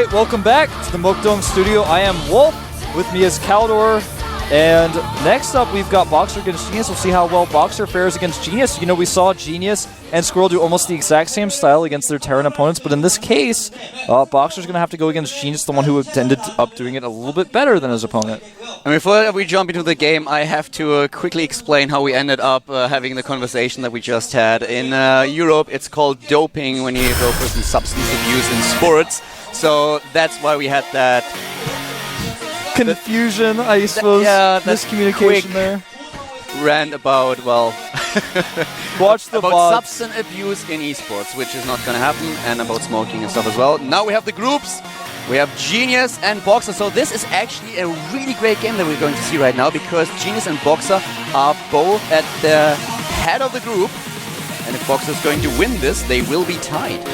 Alright, welcome back to the Mokdong Studio. I am Wolf, with me is Caldor, and next up we've got Boxer against Genius. We'll see how well Boxer fares against Genius. You know, we saw Genius and Squirrel do almost the exact same style against their Terran opponents, but in this case, Boxer's going to have to go against Genius, the one who ended up doing it a little bit better than his opponent. And before we jump into the game, I have to quickly explain how we ended up having the conversation that we just had. In Europe, it's called doping when you go for some substance abuse in sports. So that's why we had that confusion, I suppose. Yeah, miscommunication there. Rant about, well, watch the about substance abuse in esports, which is not going to happen, and about smoking and stuff as well. Now we have the groups. We have Genius and Boxer. So this is actually a really great game that we're going to see right now, because Genius and Boxer are both at the head of the group. And if Boxer is going to win this, they will be tied.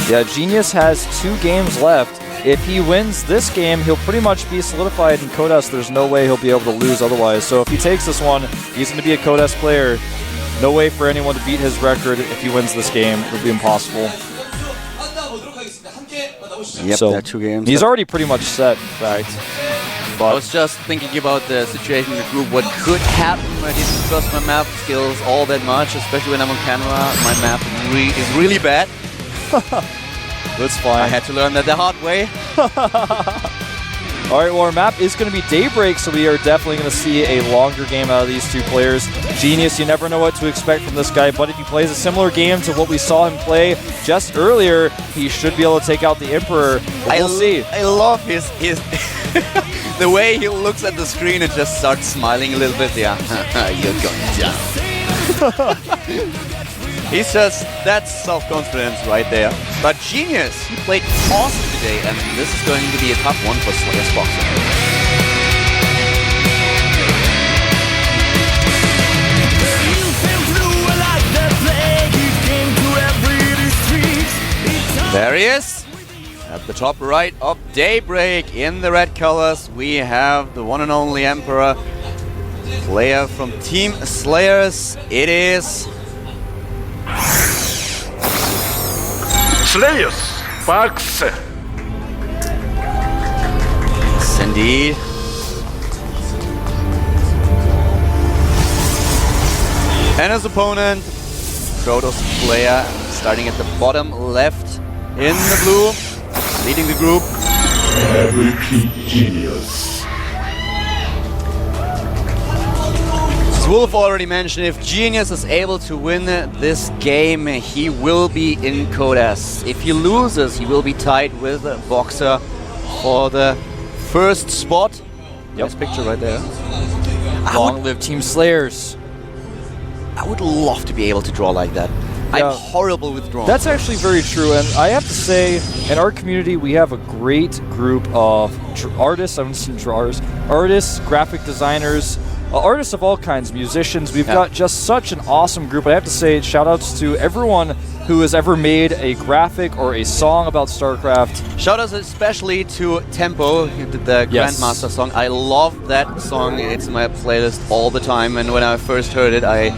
Yeah, Genius has 2 games left. If he wins this game, he'll pretty much be solidified in Codas. There's no way he'll be able to lose otherwise. So if he takes this one, he's going to be a Codas player. No way for anyone to beat his record if he wins this game. It would be impossible. Yep, so there are 2 games. He's already pretty much set, in fact. But I was just thinking about the situation in the group, what could happen. I didn't trust my map skills all that much, especially when I'm on camera. My map is really bad. That's fine. I had to learn that the hard way. Alright, well, our map is going to be Daybreak, so we are definitely going to see a longer game out of these 2 players. Genius, you never know what to expect from this guy, but if he plays a similar game to what we saw him play just earlier, he should be able to take out the Emperor. We'll see. I love his the way he looks at the screen and just starts smiling a little bit. Yeah, you're going down. He's just, that's self-confidence right there. But Genius, he played awesome today, and this is going to be a tough one for Slayer's Boxer. There he is, at the top right of Daybreak. In the red colors, we have the one and only Emperor, player from Team Slayers. It is Slayers Boxer. Yes, indeed. And his opponent, Protoss player, starting at the bottom left in the blue, leading the group. Repeat Genius. As Wolf already mentioned, if Genius is able to win this game, he will be in Codas. If he loses, he will be tied with Boxer for the first spot. Yep. Nice picture right there. Long live Team Slayers. I would love to be able to draw like that. Yeah. I'm horrible with drawing. That's actually very true, and I have to say, in our community, we have a great group of artists, I wouldn't say drawers, artists, graphic designers, artists of all kinds, musicians. We've got just such an awesome group. I have to say, shout-outs to everyone who has ever made a graphic or a song about StarCraft. Shout-outs especially to Tempo, who did the Grandmaster song. I love that song. It's in my playlist all the time, and when I first heard it, I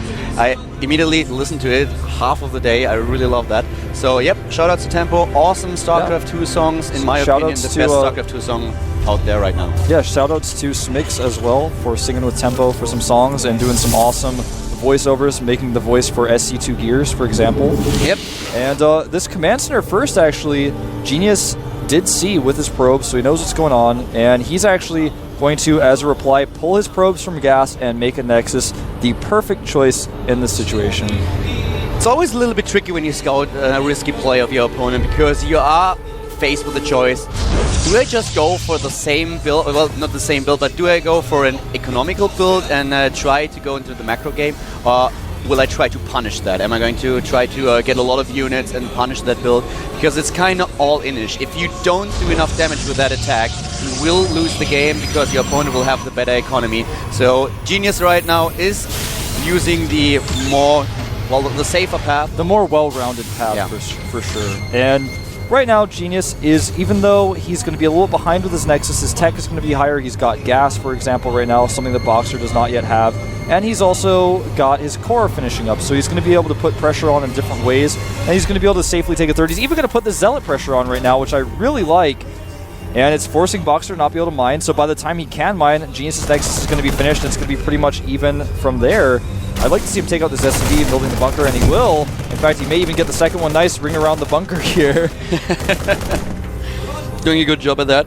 immediately listened to it half of the day. I really love that. So, yep, shout-outs to Tempo. Awesome StarCraft 2 songs, in my opinion, the best StarCraft 2 song out there right now. Yeah, shoutouts to Smix as well for singing with Tempo for some songs and doing some awesome voiceovers, making the voice for SC2 Gears, for example. Yep. And this Command Center first, actually, Genius did see with his probes, so he knows what's going on, and he's actually going to, as a reply, pull his probes from gas and make a Nexus, the perfect choice in this situation. It's always a little bit tricky when you scout a risky play of your opponent, because you are faced with a choice. Do I just go for the same build, well, not the same build, but do I go for an economical build and try to go into the macro game, or will I try to punish that? Am I going to try to get a lot of units and punish that build? Because it's kind of all-in-ish. If you don't do enough damage with that attack, you will lose the game because your opponent will have the better economy. So Genius right now is using the more, well, the safer path. The more well-rounded path, for sure. And right now, Genius is, even though he's going to be a little behind with his Nexus, his tech is going to be higher. He's got gas, for example, right now, something that Boxer does not yet have. And he's also got his core finishing up, so he's going to be able to put pressure on in different ways. And he's going to be able to safely take a third. He's even going to put the Zealot pressure on right now, which I really like. And it's forcing Boxer to not be able to mine, so by the time he can mine, Genius's Nexus is going to be finished, and it's going to be pretty much even from there. I'd like to see him take out this SCV and building the bunker, and he will. In fact, he may even get the second one. Nice ring around the bunker here. Doing a good job at that.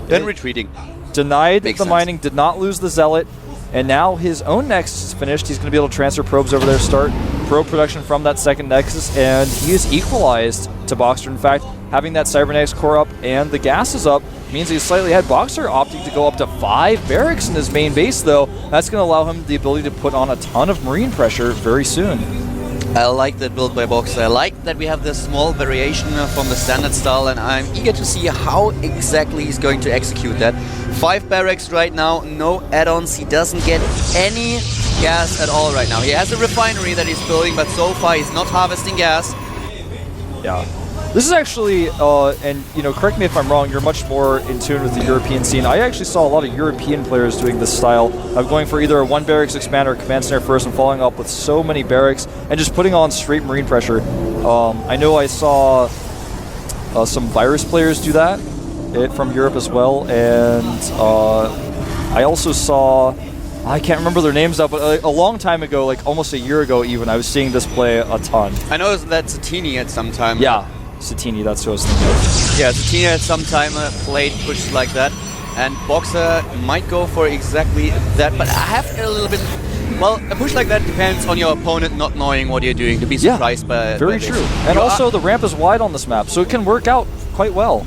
Then retreating. Denied Makes the sense. mining, did not lose the Zealot, and now his own Nexus is finished. He's going to be able to transfer probes over there, start probe production from that second Nexus, and he is equalized to Boxer. In fact, having that Cybernetics core up and the gas is up means he's slightly ahead. Boxer opting to go up to 5 barracks in his main base, though. That's going to allow him the ability to put on a ton of marine pressure very soon. I like that build by Boxer. I like that we have this small variation from the standard style, and I'm eager to see how exactly he's going to execute that. 5 barracks right now, no add-ons. He doesn't get any gas at all right now. He has a refinery that he's building, but so far he's not harvesting gas. Yeah. This is actually, and you know, correct me if I'm wrong, you're much more in tune with the European scene. I actually saw a lot of European players doing this style of going for either a 1 barracks expand or a command center first and following up with so many barracks and just putting on straight marine pressure. I know I saw some Virus players do that from Europe as well, and I also saw, I can't remember their names now, but a long time ago, like almost a year ago even, I was seeing this play a ton. I know that Satini at some time. Yeah. Satini, that's who I was thinking of. Yeah, Satini at some time played pushes like that, and Boxer might go for exactly that, but I have a little bit... Well, a push like that depends on your opponent not knowing what you're doing, to be surprised by... Very true. And also, the ramp is wide on this map, so it can work out quite well.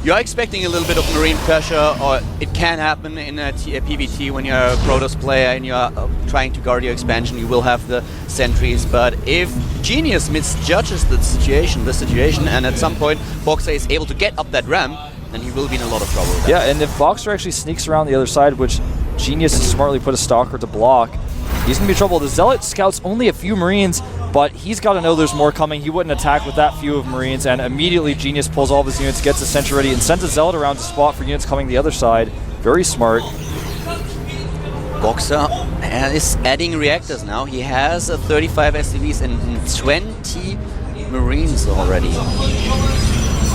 You're expecting a little bit of marine pressure, or it can happen in a PvT when you're a Protoss player and you're trying to guard your expansion. You will have the sentries, but if Genius misjudges the situation, and at some point Boxer is able to get up that ramp, then he will be in a lot of trouble with that. Yeah, and if Boxer actually sneaks around the other side, which Genius has smartly put a Stalker to block, he's going to be in trouble. The Zealot scouts only a few Marines, but he's got to know there's more coming. He wouldn't attack with that few of Marines, and immediately Genius pulls all of his units, gets a sentry ready, and sends a Zealot around to spot for units coming the other side. Very smart. Boxer is adding reactors now. He has 35 SCVs and 20 Marines already.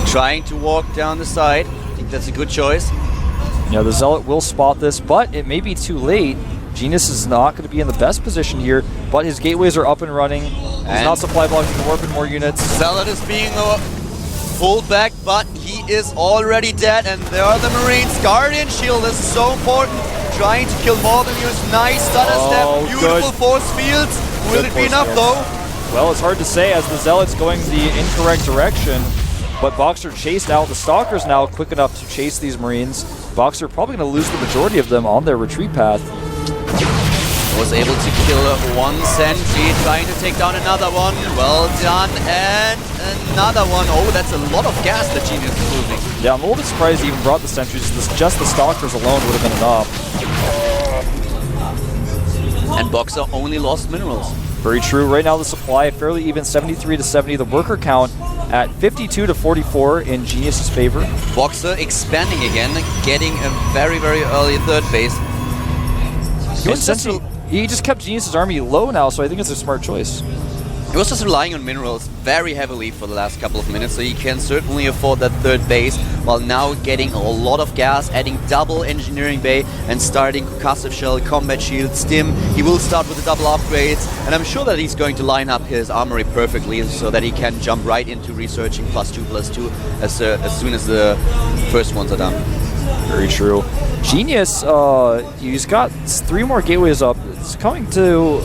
Trying to walk down the side. I think that's a good choice. Yeah, the Zealot will spot this, but it may be too late. Genius is not going to be in the best position here, but his gateways are up and running. He's not supply blocking to warp in more units. Zealot is being pulled back, but he is already dead, and there are the Marines. Guardian Shield is so important. Trying to kill more than use. Nice stutter step, beautiful force fields. Will it be enough though? Well, it's hard to say as the Zealot's going the incorrect direction, but Boxer chased out the Stalkers now quick enough to chase these Marines. Boxer probably going to lose the majority of them on their retreat path. Was able to kill one sentry, trying to take down another one. Well done, and another one. Oh, that's a lot of gas that Genius is losing. Yeah, I'm a little bit surprised he even brought the sentries. Just the Stalkers alone would have been enough. And Boxer only lost minerals. Very true. Right now the supply fairly even, 73 to 70. The worker count at 52 to 44 in Genius's favor. Boxer expanding again, getting a very, very early third base. He just kept Genius's army low now, so I think it's a smart choice. He was just relying on minerals very heavily for the last couple of minutes, so he can certainly afford that third base, while now getting a lot of gas, adding double engineering bay, and starting concussive shell, combat shield, stim. He will start with the double upgrades, and I'm sure that he's going to line up his armory perfectly so that he can jump right into researching +2/+2 as soon as the first ones are done. Very true. Genius, he's got 3 more gateways up. He's going to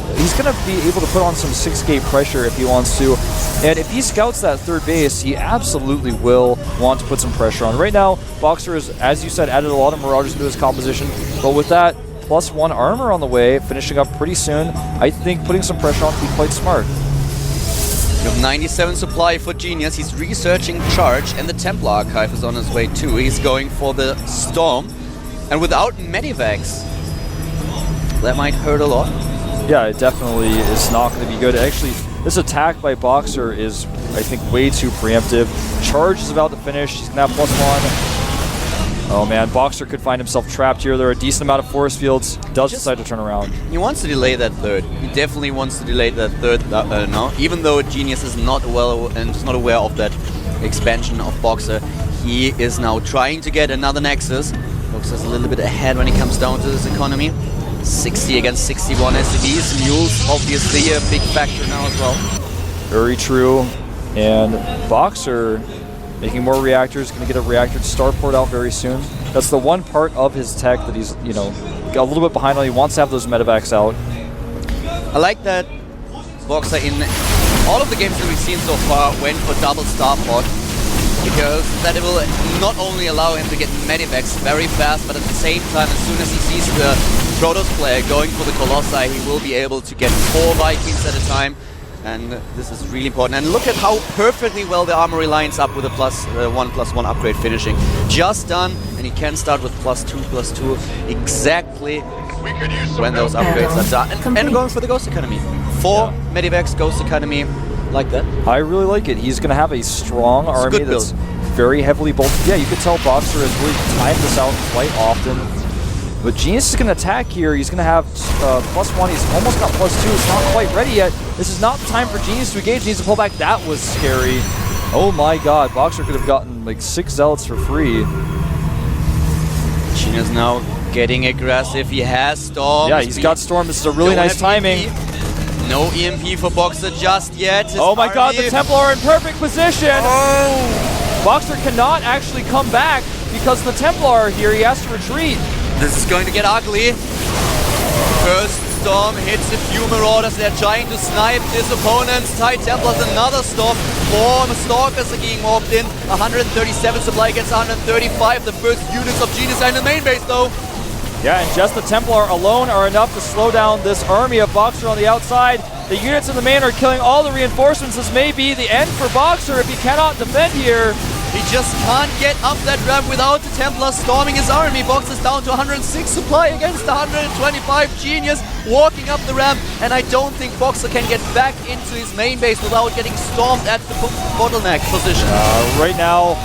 be able to put on some 6-gate pressure if he wants to. And if he scouts that third base, he absolutely will want to put some pressure on. Right now, Boxer has, as you said, added a lot of Marauders into his composition. But with that +1 armor on the way, finishing up pretty soon, I think putting some pressure on would be quite smart. You have 97 supply for Genius. He's researching Charge, and the Templar Archive is on his way too. He's going for the Storm. And without medivacs, that might hurt a lot. Yeah, it definitely is not going to be good. Actually, This attack by Boxer is, I think, way too preemptive. Charge is about to finish. He's going to have +1. Oh man, Boxer could find himself trapped here. There are a decent amount of force fields. Does decide to turn around. He wants to delay that third. He definitely wants to delay that third now. Even though Genius is not well and is not aware of that expansion of Boxer, he is now trying to get another Nexus. Boxer's a little bit ahead when it comes down to this economy. 60 against 61 SCVs. Mules obviously a big factor now as well. Very true. And Boxer making more reactors, going to get a reactor to starport out very soon. That's the one part of his tech that he's, you know, got a little bit behind on. He wants to have those medevacs out. I like that Boxer in all of the games that we've seen so far went for double starport, because that will not only allow him to get medevacs very fast, but at the same time, as soon as he sees the Protoss player going for the Colossi, he will be able to get 4 Vikings at a time. And this is really important. And look at how perfectly well the armory lines up with a +1/+1 upgrade finishing. Just done, and he can start with +2/+2 exactly when those upgrades are done. And going for the Ghost Economy. 4 Medivacs, Ghost Economy, like that. I really like it. He's going to have a strong army that's very heavily bolted. Yeah, you could tell Boxer has really timed this out quite often. But Genius is going to attack here. He's going to have +1. He's almost got +2. It's not quite ready yet. This is not the time for Genius to engage. He needs to pull back. That was scary. Oh my god. Boxer could have gotten like 6 Zealots for free. Genius now getting aggressive. He has Storm. Yeah, he's got Storm. This is a really nice timing. EMP. No EMP for Boxer just yet. Oh my god, the Templar in perfect position. Oh. Boxer cannot actually come back because the Templar here. He has to retreat. This is going to get ugly. First Storm hits a few Marauders. They're trying to snipe his opponents. TIE Templars, another Storm. 4 Stalkers are getting mobbed in. 137 supply against 135. The first units of Genius are in the main base though. Yeah, and just the Templar alone are enough to slow down this army of Boxer on the outside. The units in the main are killing all the reinforcements. This may be the end for Boxer if he cannot defend here. He just can't get up that ramp without the Templar storming his army. Boxer's down to 106 supply against 125 Genius walking up the ramp, and I don't think Boxer can get back into his main base without getting stormed at the bottleneck position. Right now,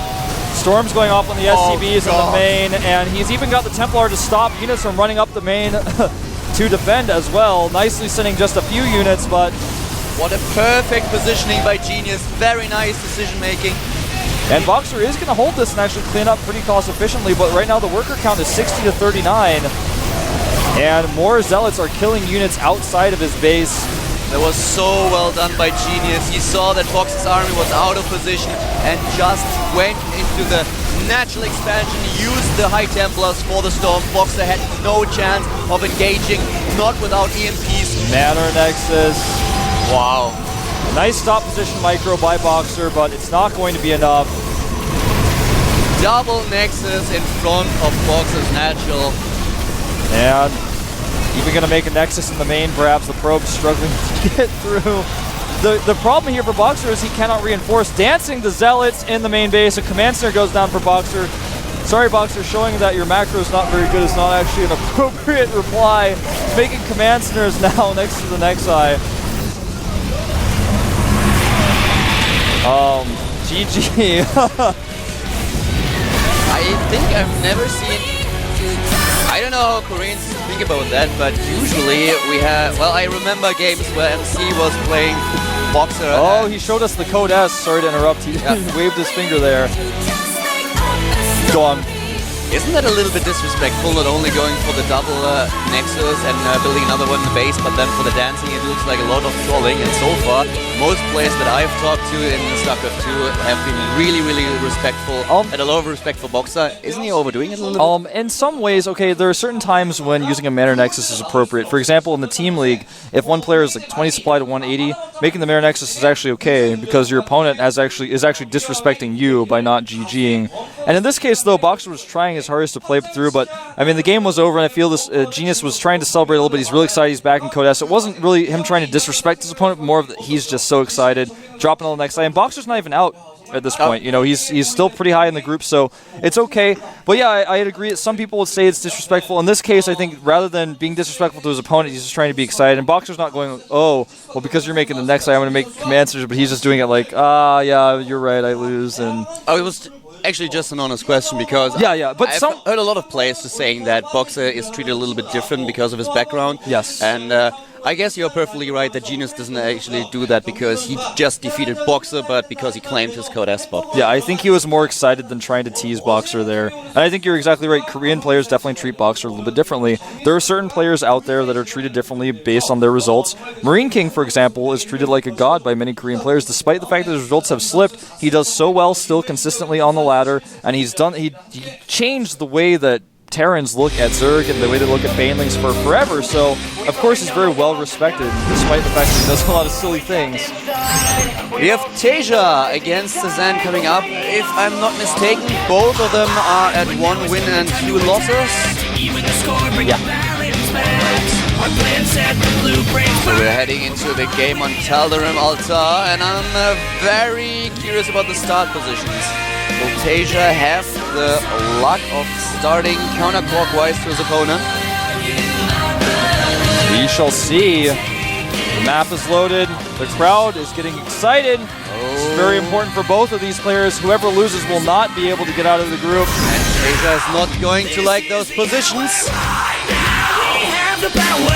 Storm's going off on the SCVs on the main, and he's even got the Templar to stop units from running up the main to defend as well. Nicely sending just a few units, but... What a perfect positioning by Genius. Very nice decision making. And Boxer is going to hold this and actually clean up pretty cost efficiently, but right now the worker count is 60 to 39. And more Zealots are killing units outside of his base. That was so well done by Genius. He saw that Boxer's army was out of position and just went into the natural expansion, used the High Templars for the storm. Boxer had no chance of engaging, not without EMPs. Manor Nexus. Wow. Nice stop position micro by Boxer, but it's not going to be enough. Double Nexus in front of Boxer's natural. And even going to make a Nexus in the main, perhaps. The probe struggling to get through. The problem here for Boxer is he cannot reinforce. Dancing the Zealots in the main base. A command center goes down for Boxer. Sorry, Boxer, showing that your macro is not very good is not actually an appropriate reply. Making command centers now next to the Nexi. GG. I think I've never seen... I don't know how Koreans think about that, but usually we have... Well, I remember games where MC was playing Boxer. Oh, he showed us the code S. Sorry to interrupt. He waved his finger there. Go on. Isn't that a little bit disrespectful, not only going for the double Nexus and building another one in the base, but then for the dancing it looks like a lot of trolling, and so far, most players that I've talked to in StarCraft 2 have been really, really respectful, and a lot of respect for Boxer. Isn't he overdoing it a little bit? In some ways, okay, there are certain times when using a Manor Nexus is appropriate. For example, in the Team League, if one player is like 20 supply to 180, making the Manor Nexus is actually okay, because your opponent is actually disrespecting you by not GGing. And in this case, though, Boxer was trying his hardest to play through, but I mean, the game was over, and I feel this Genius was trying to celebrate a little bit. He's really excited he's back in Code S. It wasn't really him trying to disrespect his opponent, but more of he's just so excited. Dropping on the next line. And Boxer's not even out. at this point. You know, he's still pretty high in the group, so it's okay. But yeah, I'd agree. Some people would say it's disrespectful. In this case, I think rather than being disrespectful to his opponent, he's just trying to be excited. And Boxer's not going, oh, well, because you're making the next side, I'm going to make command surge. But he's just doing it like, yeah, you're right, I lose. And it was actually just an honest question because but I've heard a lot of players saying that Boxer is treated a little bit different because of his background. Yes. And I guess you're perfectly right that Genius doesn't actually do that because he just defeated Boxer, but because he claimed his Code S spot. Yeah, I think he was more excited than trying to tease Boxer there. And I think you're exactly right. Korean players definitely treat Boxer a little bit differently. There are certain players out there that are treated differently based on their results. Marine King, for example, is treated like a god by many Korean players. Despite the fact that his results have slipped, he does so well still consistently on the ladder, and he changed the way that Terrans look at Zerg and the way they look at Banelings for forever, so of course he's very well respected, despite the fact that he does a lot of silly things. We have Tasia against Zan coming up. If I'm not mistaken, both of them are at 1 win and 2 losses. Yeah. So we're heading into the game on Tal'Darim Altar, and I'm very curious about the start positions. Will Tasia have the luck of starting counterclockwise to his opponent? We shall see. The map is loaded. The crowd is getting excited. It's very important for both of these players. Whoever loses will not be able to get out of the group. And Tasia is not going to like those positions. We have the power.